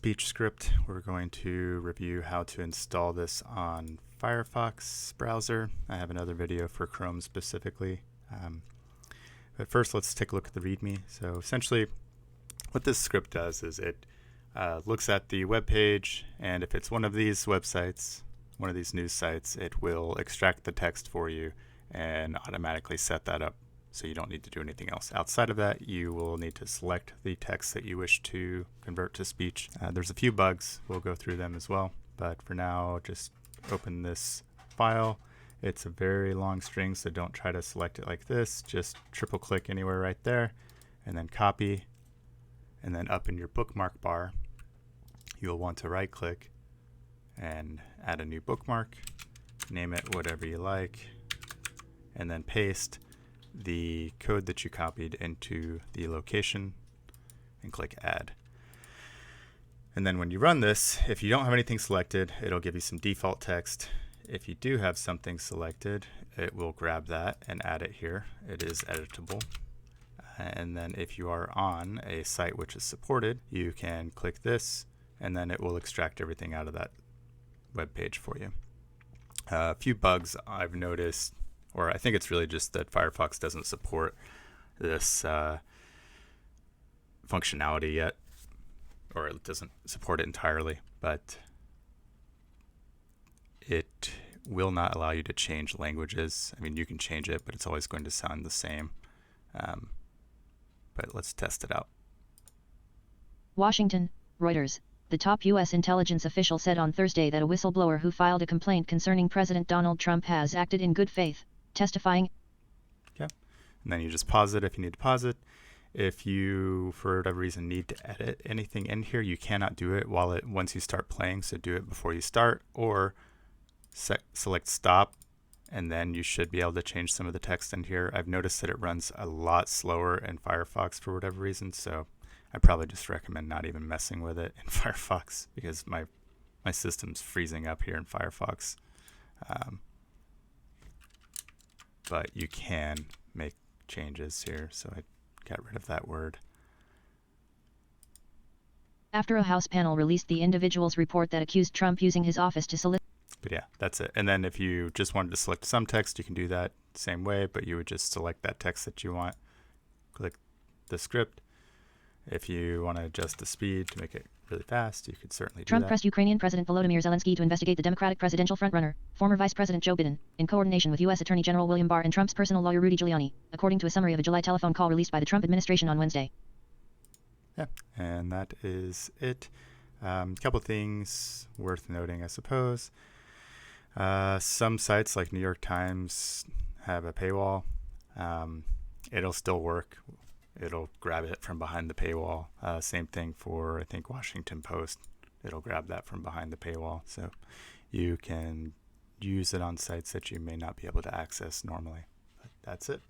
speech script. We're going to review how to install this on FireFox browser. I have another video for Chrome specifically. But first, let's take a look at the README. So essentially, what this script does is it looks at the web page, and if it's one of these websites, one of these news sites, it will extract the text for you and automatically set that up. So you don't need to do anything else. Outside of that, you will need to select the text that you wish to convert to speech. There's a few bugs. We'll go through them as well. But for now, just open this file. It's a very long string, so don't try to select it like this. Just triple click anywhere right there, and then copy. And then up in your bookmark bar, you'll want to right click and add a new bookmark. Name it whatever you like, and then paste the code that you copied into the location and click add. And then when you run this, if you don't have anything selected, it'll give you some default text. If you do have something selected, it will grab that and add it here. It is editable. And then if you are on a site which is supported, you can click this and then it will extract everything out of that web page for you. A few bugs I've noticed, or I think it's really just that Firefox doesn't support this functionality yet, or it doesn't support it entirely, but it will not allow you to change languages. I mean, you can change it, but it's always going to sound the same. But let's test it out. Washington, Reuters. The top U.S. intelligence official said on Thursday that a whistleblower who filed a complaint concerning President Donald Trump has acted in good faith, testifying. Okay, and then you just pause it if you need to pause it. If you, for whatever reason, need to edit anything in here, you cannot do it once you start playing. So do it before you start, or select stop, and then you should be able to change some of the text in here. I've noticed that it runs a lot slower in Firefox for whatever reason, so I probably just recommend not even messing with it in Firefox, because my system's freezing up here in Firefox. But you can make changes here, so I got rid of that word. After a House panel released the individual's report that accused Trump using his office to solicit. But yeah, that's it. And then if you just wanted to select some text, you can do that same way, but you would just select that text that you want. Click the script. If you want to adjust the speed to make it really fast, you could certainly do that. Trump pressed Ukrainian President Volodymyr Zelensky to investigate the Democratic presidential frontrunner, former Vice President Joe Biden, in coordination with U.S. Attorney General William Barr and Trump's personal lawyer Rudy Giuliani, according to a summary of a July telephone call released by the Trump administration on Wednesday. Yeah, and that is it. A couple things worth noting, I suppose. Some sites like New York Times have a paywall. It'll still work. It'll grab it from behind the paywall. Same thing for, I think, Washington Post. It'll grab that from behind the paywall. So you can use it on sites that you may not be able to access normally. But that's it.